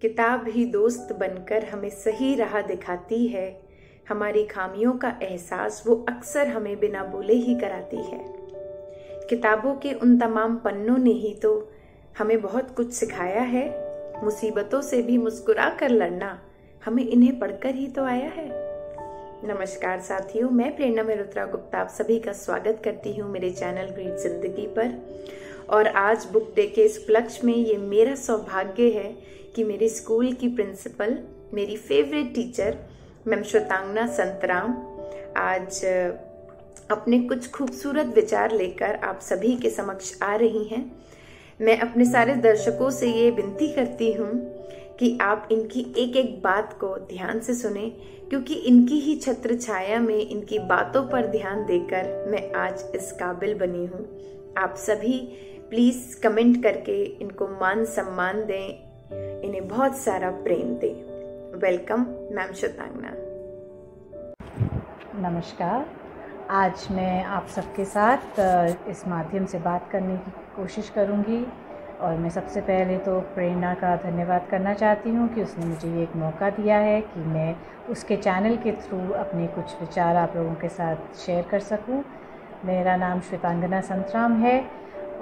किताब ही दोस्त बनकर हमें सही राह दिखाती है। हमारी खामियों का एहसास वो अक्सर हमें बिना बोले ही कराती है। किताबों के उन तमाम पन्नों ने ही तो हमें बहुत कुछ सिखाया है। मुसीबतों से भी मुस्कुरा कर लड़ना हमें इन्हें पढ़कर ही तो आया है। नमस्कार साथियों, मैं प्रेरणा मेहरोत्रा गुप्ता आप सभी का स्वागत करती हूँ मेरे चैनल ग्रीट जिंदगी पर। और आज बुक डे के इस उपलक्ष्य में ये मेरा सौभाग्य है कि मेरी स्कूल की प्रिंसिपल, मेरी फेवरेट टीचर मैम श्वेतांगना संतराम आज अपने कुछ खूबसूरत विचार लेकर आप सभी के समक्ष आ रही हैं। मैं अपने सारे दर्शकों से ये विनती करती हूँ कि आप इनकी एक एक बात को ध्यान से सुने, क्योंकि इनकी ही छत्र छाया में इनकी बातों पर ध्यान देकर मैं आज इस काबिल बनी हूँ। आप सभी प्लीज कमेंट करके इनको मान सम्मान दें, इन्हें बहुत सारा प्रेम दें। Welcome ma'am Shwetangana. नमस्कार। आज मैं आप सबके साथ इस माध्यम से बात करने की कोशिश करूंगी और मैं सबसे पहले तो प्रेरणा का धन्यवाद करना चाहती हूं कि उसने मुझे ये एक मौका दिया है कि मैं उसके चैनल के थ्रू अपने कुछ विचार आप लोगों के साथ शेयर कर सकूं। मेरा नाम श्वेतांगना संतराम है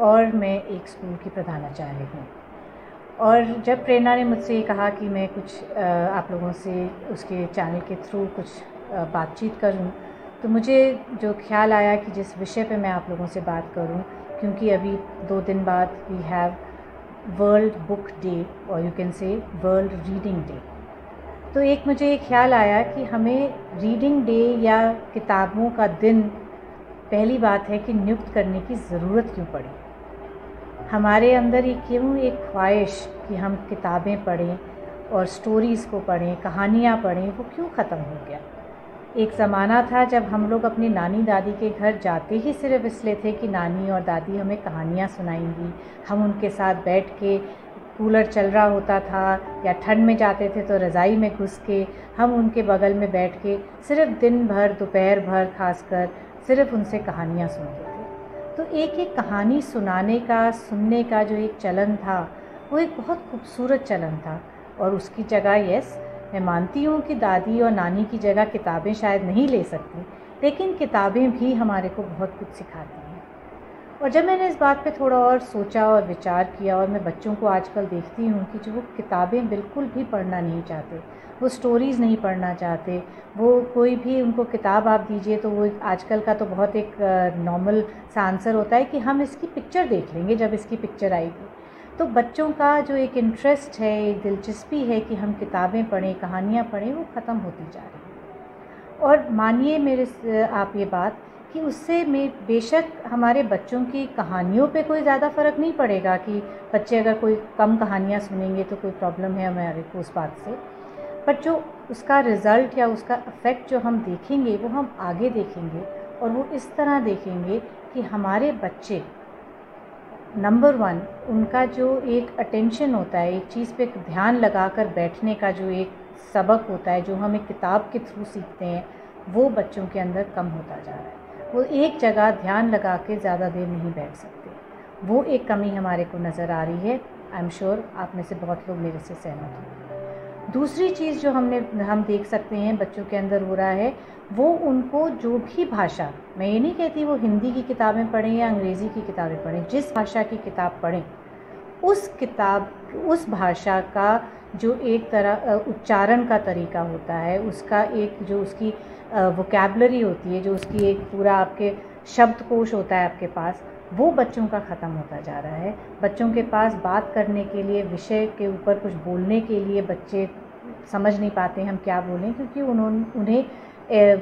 और मैं एक स्कूल की प्रधानाचार्य हूँ। और जब प्रेरणा ने मुझसे ये कहा कि मैं कुछ आप लोगों से उसके चैनल के थ्रू कुछ बातचीत करूँ, तो मुझे जो ख्याल आया कि जिस विषय पे मैं आप लोगों से बात करूँ, क्योंकि अभी 2 दिन बाद we have world book day और you can say world reading day. तो एक मुझे ये ख्याल आया कि हमें रीडिंग डे या किताबों का दिन पहली बात है कि नियुक्त करने की ज़रूरत क्यों पड़ी। हमारे अंदर ये क्यों एक ख्वाहिश कि हम किताबें पढ़ें और स्टोरीज़ को पढ़ें, कहानियाँ पढ़ें, वो क्यों ख़त्म हो गया। एक ज़माना था जब हम लोग अपनी नानी दादी के घर जाते ही सिर्फ इसलिए थे कि नानी और दादी हमें कहानियाँ सुनाएंगी। हम उनके साथ बैठ के, कूलर चल रहा होता था या ठंड में जाते थे तो रज़ाई में घुस के हम उनके बगल में बैठ के सिर्फ दिन भर, दोपहर भर खासकर सिर्फ उनसे कहानियाँ सुनते थे। तो एक कहानी सुनाने का, सुनने का जो एक चलन था, वो एक बहुत खूबसूरत चलन था। और उसकी जगह मैं मानती हूँ कि दादी और नानी की जगह किताबें शायद नहीं ले सकती, लेकिन किताबें भी हमारे को बहुत कुछ सिखाती हैं। और जब मैंने इस बात पे थोड़ा और सोचा और विचार किया, और मैं बच्चों को आजकल देखती हूँ कि जो वो किताबें बिल्कुल भी पढ़ना नहीं चाहते, वो स्टोरीज़ नहीं पढ़ना चाहते, वो कोई भी उनको किताब आप दीजिए तो वो आजकल का तो बहुत एक नॉर्मल सा आंसर होता है कि हम इसकी पिक्चर देख लेंगे जब इसकी पिक्चर आएगी। तो बच्चों का जो एक इंटरेस्ट है, एक दिलचस्पी है कि हम किताबें पढ़ें, कहानियाँ पढ़ें, वो ख़त्म होती जा रही है। और मानिए मेरे आप ये बात कि उससे में बेशक हमारे बच्चों की कहानियों पे कोई ज़्यादा फ़र्क नहीं पड़ेगा कि बच्चे अगर कोई कम कहानियाँ सुनेंगे तो कोई प्रॉब्लम है हमारे को उस बात से, पर जो उसका रिज़ल्ट या उसका इफ़ेक्ट जो हम देखेंगे वो हम आगे देखेंगे। और वो इस तरह देखेंगे कि हमारे बच्चे नंबर 1 उनका जो एक अटेंशन होता है, एक चीज़ पे ध्यान लगाकर बैठने का जो एक सबक होता है, जो हम एक किताब के थ्रू सीखते हैं, वो बच्चों के अंदर कम होता जा रहा है। वो एक जगह ध्यान लगा के ज़्यादा देर नहीं बैठ सकते। वो एक कमी हमारे को नज़र आ रही है। आई एम श्योर आप में से बहुत लोग मेरे से सहमत होंगे। दूसरी चीज़ जो हम देख सकते हैं बच्चों के अंदर हो रहा है, वो उनको जो भी भाषा, मैं ये नहीं कहती वो हिंदी की किताबें पढ़ें या अंग्रेज़ी की किताबें पढ़ें, जिस भाषा की किताब पढ़ें उस भाषा का जो एक तरह उच्चारण का तरीका होता है, उसका एक जो उसकी वोकैबुलरी होती है, जो उसकी एक पूरा आपके शब्दकोश होता है आपके पास, वो बच्चों का ख़त्म होता जा रहा है। बच्चों के पास बात करने के लिए, विषय के ऊपर कुछ बोलने के लिए बच्चे समझ नहीं पाते हम क्या बोलें, क्योंकि उन्हें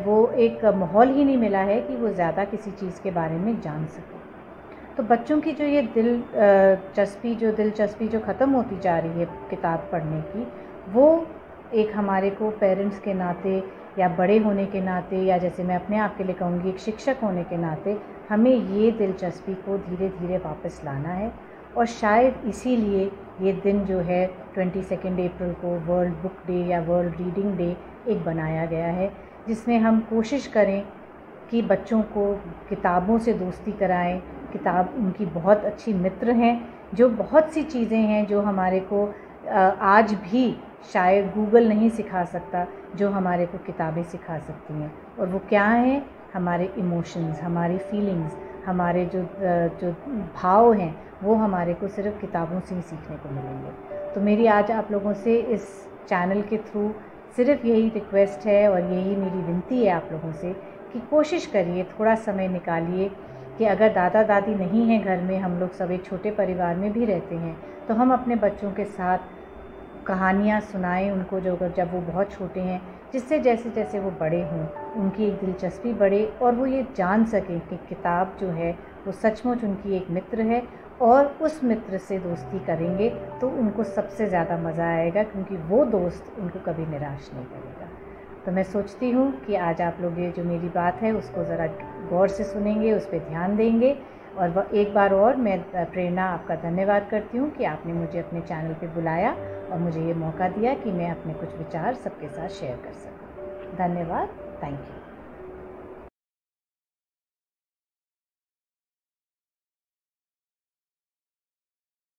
वो एक माहौल ही नहीं मिला है कि वो ज़्यादा किसी चीज़ के बारे में जान सकें। तो बच्चों की जो ये दिलचस्पी जो ख़त्म होती जा रही है किताब पढ़ने की, वो एक हमारे को पेरेंट्स के नाते या बड़े होने के नाते, या जैसे मैं अपने आप के लिए कहूँगी एक शिक्षक होने के नाते, हमें ये दिलचस्पी को धीरे धीरे वापस लाना है। और शायद इसीलिए ये दिन जो है 22 अप्रैल को वर्ल्ड बुक डे या वर्ल्ड रीडिंग डे एक बनाया गया है, जिसमें हम कोशिश करें कि बच्चों को किताबों से दोस्ती कराएं। किताब उनकी बहुत अच्छी मित्र हैं, जो बहुत सी चीज़ें हैं जो हमारे को आज भी शायद गूगल नहीं सिखा सकता जो हमारे को किताबें सिखा सकती हैं। और वो क्या हैं? हमारे इमोशंस, हमारी फीलिंग्स, हमारे जो भाव हैं, वो हमारे को सिर्फ किताबों से ही सीखने को मिलेंगे। तो मेरी आज आप लोगों से इस चैनल के थ्रू सिर्फ यही रिक्वेस्ट है और यही मेरी विनती है आप लोगों से कि कोशिश करिए, थोड़ा समय निकालिए कि अगर दादा दादी नहीं हैं घर में, हम लोग सब एक छोटे परिवार में भी रहते हैं, तो हम अपने बच्चों के साथ कहानियाँ सुनाएं उनको, जब वो बहुत छोटे हैं, जिससे जैसे जैसे वो बड़े हों उनकी एक दिलचस्पी बढ़े और वो ये जान सकें कि किताब जो है वो सचमुच उनकी एक मित्र है और उस मित्र से दोस्ती करेंगे तो उनको सबसे ज़्यादा मज़ा आएगा, क्योंकि वो दोस्त उनको कभी निराश नहीं करेगा। तो मैं सोचती हूँ कि आज आप लोग ये जो मेरी बात है उसको ज़रा गौर से सुनेंगे, उस पर ध्यान देंगे। और एक बार और मैं प्रेरणा आपका धन्यवाद करती हूँ कि आपने मुझे अपने चैनल पे बुलाया और मुझे ये मौका दिया कि मैं अपने कुछ विचार सबके साथ शेयर कर सकूँ। धन्यवाद। Thank you.